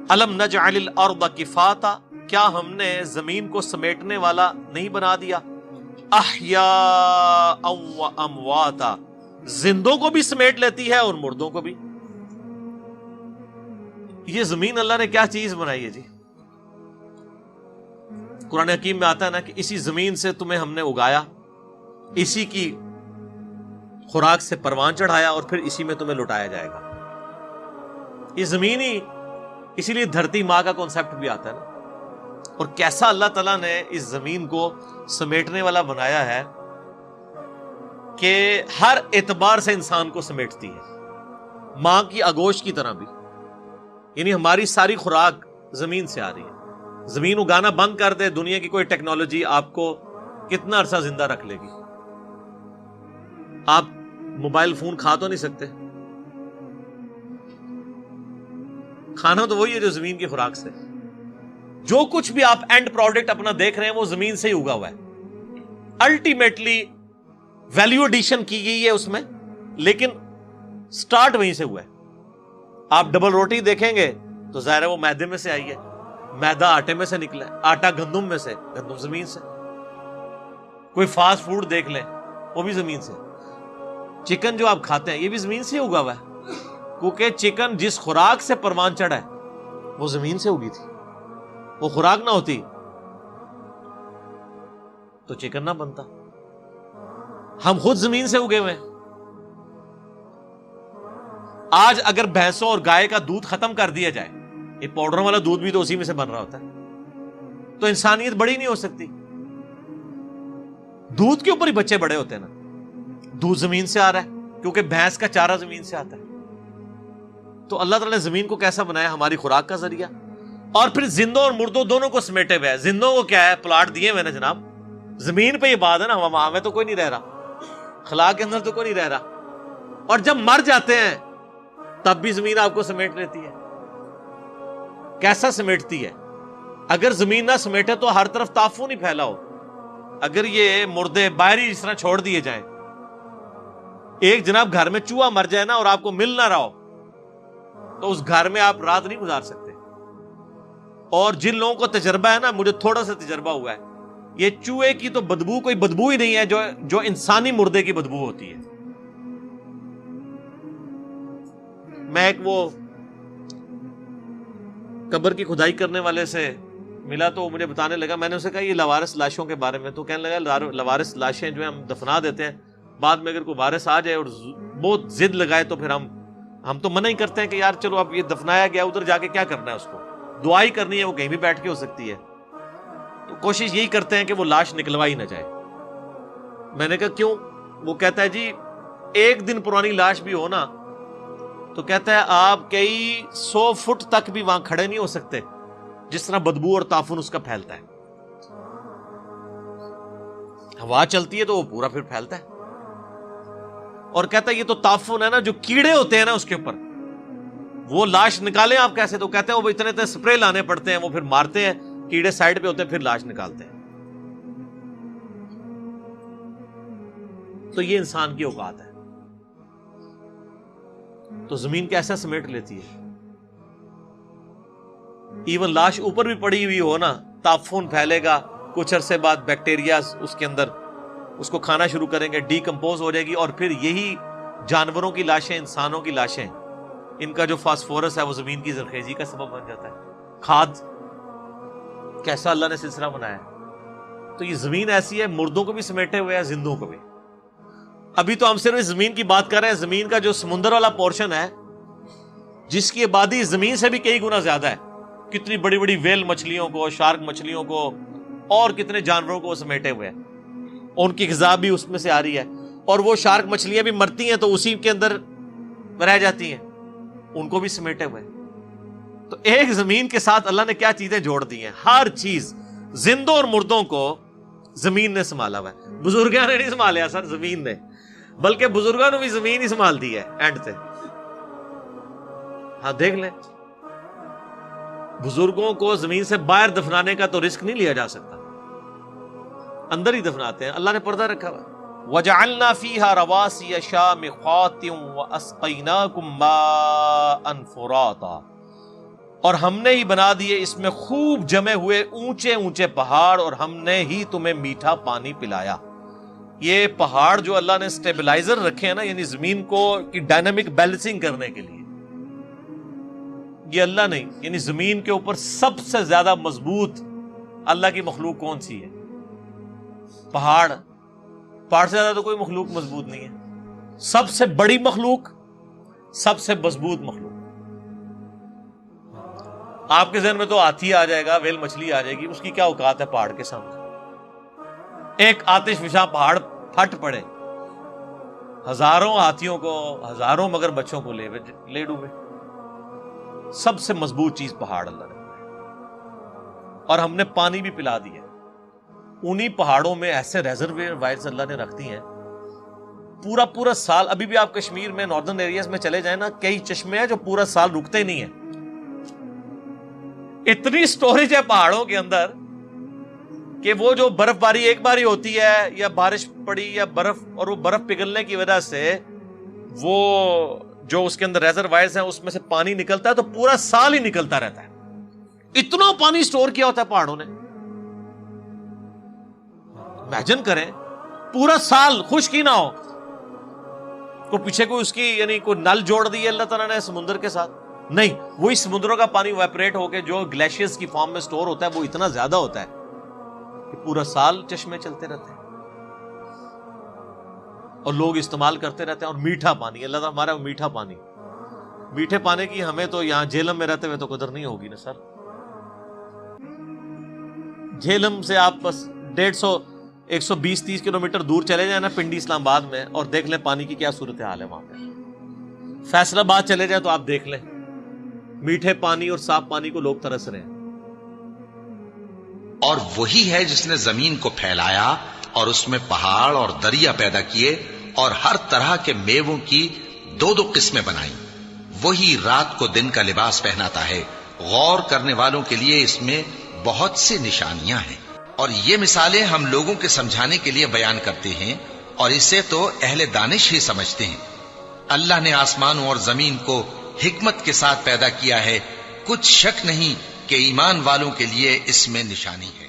الم نجعل الارض کفاتا، کیا ہم نے زمین کو سمیٹنے والا نہیں بنا دیا؟ احیاء و امواتا، زندوں کو بھی سمیٹ لیتی ہے اور مردوں کو بھی۔ یہ زمین اللہ نے کیا چیز بنائی ہے جی؟ قرآن حکیم میں آتا ہے نا کہ اسی زمین سے تمہیں ہم نے اگایا، اسی کی خوراک سے پروان چڑھایا اور پھر اسی میں تمہیں لٹایا جائے گا۔ یہ زمین ہی، اسی لیے دھرتی ماں کا کانسیپٹ بھی آتا ہے نا۔ اور کیسا اللہ تعالیٰ نے اس زمین کو سمیٹنے والا بنایا ہے کہ ہر اعتبار سے انسان کو سمیٹتی ہے، ماں کی آگوش کی طرح بھی۔ یعنی ہماری ساری خوراک زمین سے آ رہی ہے۔ زمین اگانا بند کر دے دنیا کی کوئی ٹیکنالوجی، آپ کو کتنا عرصہ زندہ رکھ لے گی؟ آپ موبائل فون کھا تو نہیں سکتے، کھانا تو وہی ہے جو زمین کی خوراک سے۔ جو کچھ بھی آپ اینڈ پروڈکٹ اپنا دیکھ رہے ہیں وہ زمین سے ہی اگا ہوا ہے۔ الٹیمیٹلی ویلیو ایڈیشن کی گئی ہے اس میں، لیکن سٹارٹ وہیں سے ہوا ہے۔ آپ ڈبل روٹی دیکھیں گے تو ظاہر ہے وہ میدے میں سے آئی ہے، میدا آٹے میں سے نکلا ہے، آٹا گندم میں سے، گندم زمین سے۔ کوئی فاسٹ فوڈ دیکھ لیں وہ بھی زمین سے۔ چکن جو آپ کھاتے ہیں یہ بھی زمین سے اگا ہوا ہے، کیونکہ چکن جس خوراک سے پروان چڑھا ہے وہ زمین سے اگی تھی۔ وہ خوراک نہ ہوتی تو چکن نہ بنتا۔ ہم خود زمین سے اگے ہوئے ہیں۔ آج اگر بھینسوں اور گائے کا دودھ ختم کر دیا جائے، یہ پاؤڈر والا دودھ بھی تو اسی میں سے بن رہا ہوتا ہے، تو انسانیت بڑی نہیں ہو سکتی۔ دودھ کے اوپر ہی بچے بڑے ہوتے ہیں نا۔ دودھ زمین سے آ رہا ہے کیونکہ بھینس کا چارہ زمین سے آتا ہے۔ تو اللہ تعالیٰ نے زمین کو کیسا بنایا؟ ہماری خوراک کا ذریعہ۔ اور پھر زندوں اور مردوں دونوں کو سمیٹے ہوئے ہے۔ زندوں کو کیا ہے؟ پلاٹ دیے ہوئے نا جناب، زمین پہ یہ بات ہے نا، وہاں میں تو کوئی نہیں رہ رہا، خلا کے اندر تو کوئی نہیں رہ رہا۔ اور جب مر جاتے ہیں تب بھی زمین آپ کو سمیٹ لیتی ہے۔ کیسا سمیٹتی ہے؟ اگر زمین نہ سمیٹے تو ہر طرف تعفن ہی پھیلا ہو۔ اگر یہ مردے باہری اس طرح چھوڑ دیے جائیں، ایک جناب گھر میں چوہا مر جائے نا اور آپ کو مل نہ رہا ہو تو اس گھر میں آپ رات نہیں گزار سکتے۔ اور جن لوگوں کو تجربہ ہے نا، مجھے تھوڑا سا تجربہ ہوا ہے، یہ چوہے کی تو بدبو کوئی بدبو ہی نہیں ہے جو انسانی مردے کی بدبو ہوتی ہے۔ میں ایک وہ قبر کی کھدائی کرنے والے سے ملا تو مجھے بتانے لگا، میں نے اسے کہا یہ لوارث لاشوں کے بارے میں، تو کہنے لگا لوارث لاشیں جو ہیں ہم دفنا دیتے ہیں، بعد میں اگر کوئی وارث آ جائے اور بہت ضد لگائے تو پھر ہم تو منع ہی کرتے ہیں کہ یار چلو اب یہ دفنایا گیا، ادھر جا کے کیا کرنا ہے، اس کو دعا ہی کرنی ہے، وہ کہیں بھی بیٹھ کے ہو سکتی ہے۔ تو کوشش یہی کرتے ہیں کہ وہ لاش نکلوائی نہ جائے۔ میں نے کہا کیوں؟ وہ کہتا ہے جی ایک دن پرانی لاش بھی ہو نا تو کہتا ہے آپ کئی 100 فٹ تک بھی وہاں کھڑے نہیں ہو سکتے، جس طرح بدبو اور تعفن اس کا پھیلتا ہے۔ ہوا چلتی ہے تو وہ پورا پھر پھیلتا ہے۔ اور کہتا ہے یہ تو تعفن ہے نا، جو کیڑے ہوتے ہیں نا اس کے اوپر، وہ لاش نکالیں آپ کیسے؟ تو کہتے ہیں وہ اتنے سپرے لانے پڑتے ہیں، وہ پھر مارتے ہیں، کیڑے سائڈ پہ ہوتے ہیں، پھر لاش نکالتے ہیں۔ تو یہ انسان کی اوقات ہے۔ تو زمین کیسا سمیٹ لیتی ہے؟ ایون لاش اوپر بھی پڑی ہوئی ہو نا، تعفن پھیلے گا، کچھ عرصے بعد بیکٹیریا اس کے اندر اس کو کھانا شروع کریں گے، ڈی کمپوز ہو جائے گی، اور پھر یہی جانوروں کی لاشیں، انسانوں کی لاشیں، ان کا جو فاسفورس ہے وہ زمین کی زرخیزی کا سبب بن جاتا ہے، کھاد۔ کیسا اللہ نے سلسلہ بنایا ہے۔ تو یہ زمین ایسی ہے، مردوں کو بھی سمیٹے ہوئے ہے، زندوں کو بھی۔ ابھی تو ہم صرف اس زمین کی بات کر رہے ہیں، زمین کا جو سمندر والا پورشن ہے جس کی آبادی زمین سے بھی کئی گنا زیادہ ہے، کتنی بڑی بڑی ویل مچھلیوں کو، شارک مچھلیوں کو، اور کتنے جانوروں کو وہ سمیٹے ہوئے ہیں، ان کی غذا بھی اس میں سے آ رہی ہے، اور وہ شارک مچھلیاں بھی مرتی ہیں تو اسی کے اندر رہ جاتی ہیں، ان کو بھی سمیٹے ہوئے۔ تو ایک زمین کے ساتھ اللہ نے کیا چیزیں جوڑ دی ہیں؟ ہر چیز، زندوں اور مردوں کو زمین نے سنبھالا ہوا ہے۔ بزرگوں نے نہیں سنبھالیا سر، زمین نے، بلکہ بزرگوں نے بھی زمین ہی سنبھال دی ہے اینڈ سے۔ ہاں دیکھ لیں، بزرگوں کو زمین سے باہر دفنانے کا تو رسک نہیں لیا جا سکتا، اندر ہی دفناتے ہیں۔ اللہ نے پردہ رکھا ہوا ہے۔ وَجَعَلْنَا فِيهَا رَوَاسِيَ شَامِخَاتٍ وَأَسْقَيْنَاكُم مَّاءً فُرَاتًا، اور ہم نے ہی بنا دیے اس میں خوب جمے ہوئے اونچے اونچے پہاڑ، اور ہم نے ہی تمہیں میٹھا پانی پلایا. یہ پہاڑ جو اللہ نے سٹیبلائزر رکھے ہیں نا، یعنی زمین کو کی ڈائنامک بیلنسنگ کرنے کے لیے، یہ اللہ نہیں. یعنی زمین کے اوپر سب سے زیادہ مضبوط اللہ کی مخلوق کون سی ہے؟ پہاڑ. پہاڑ سے زیادہ تو کوئی مخلوق مضبوط نہیں ہے. سب سے بڑی مخلوق، سب سے مضبوط مخلوق. آپ کے ذہن میں تو ہاتھی آ جائے گا، ویل مچھلی آ جائے گی، اس کی کیا اوقات ہے پہاڑ کے سامنے؟ ایک آتش فشاں پہاڑ پھٹ پڑے، ہزاروں ہاتھیوں کو، ہزاروں مگر بچوں کو لے ڈوبے. سب سے مضبوط چیز پہاڑ اللہ نے، اور ہم نے پانی بھی پلا دیا. انہی پہاڑوں میں ایسے ریزروائرز اللہ نے رکھ دی ہیں پورا سال. ابھی بھی آپ کشمیر میں ناردرن ایریاز میں چلے جائیں نا، کئی چشمے ہیں جو پورا سال رکتے نہیں ہیں. اتنی سٹوریج ہے پہاڑوں کے اندر کہ وہ جو برف باری ایک باری ہوتی ہے یا بارش پڑی یا برف، اور وہ برف پگھلنے کی وجہ سے وہ جو اس کے اندر ریزروائرز ہیں اس میں سے پانی نکلتا ہے تو پورا سال ہی نکلتا رہتا ہے. اتنا پانی سٹور کیا ہوتا ہے پہاڑوں نے. امیجن کریں پورا سال خشک ہی نہ ہو. کو پیچھے کوئی اس کی یعنی کوئی نل جوڑ دی ہے اللہ تعالیٰ نے سمندر کے ساتھ؟ نہیں. وہی سمندروں کا پانی ویپریٹ ہو کے جو گلیشیئرز کی فارم میں سٹور ہوتا ہے وہ اتنا زیادہ ہوتا ہے کہ پورا سال چشمے چلتے رہتے ہیں اور لوگ استعمال کرتے رہتے ہیں. اور میٹھا پانی اللہ تعالیٰ ہمارا میٹھا پانی. میٹھے پانی کی ہمیں تو یہاں جہلم میں رہتے ہوئے تو قدر نہیں ہوگی نا سر. جہلم سے آپ بس 120-120-130 کلومیٹر دور چلے جائیں نا پنڈی اسلام آباد میں، اور دیکھ لیں پانی کی کیا صورتحال ہے وہاں پہ. فیصل آباد چلے جائیں تو آپ دیکھ لیں میٹھے پانی اور صاف پانی کو لوگ ترس رہے ہیں. اور وہی ہے جس نے زمین کو پھیلایا اور اس میں پہاڑ اور دریا پیدا کیے اور ہر طرح کے میووں کی 2 قسمیں بنائی. وہی رات کو دن کا لباس پہناتا ہے. غور کرنے والوں کے لیے اس میں بہت سی نشانیاں ہیں، اور یہ مثالیں ہم لوگوں کے سمجھانے کے لیے بیان کرتے ہیں، اور اسے تو اہل دانش ہی سمجھتے ہیں. اللہ نے آسمانوں اور زمین کو حکمت کے ساتھ پیدا کیا ہے. کچھ شک نہیں کہ ایمان والوں کے لیے اس میں نشانی ہے.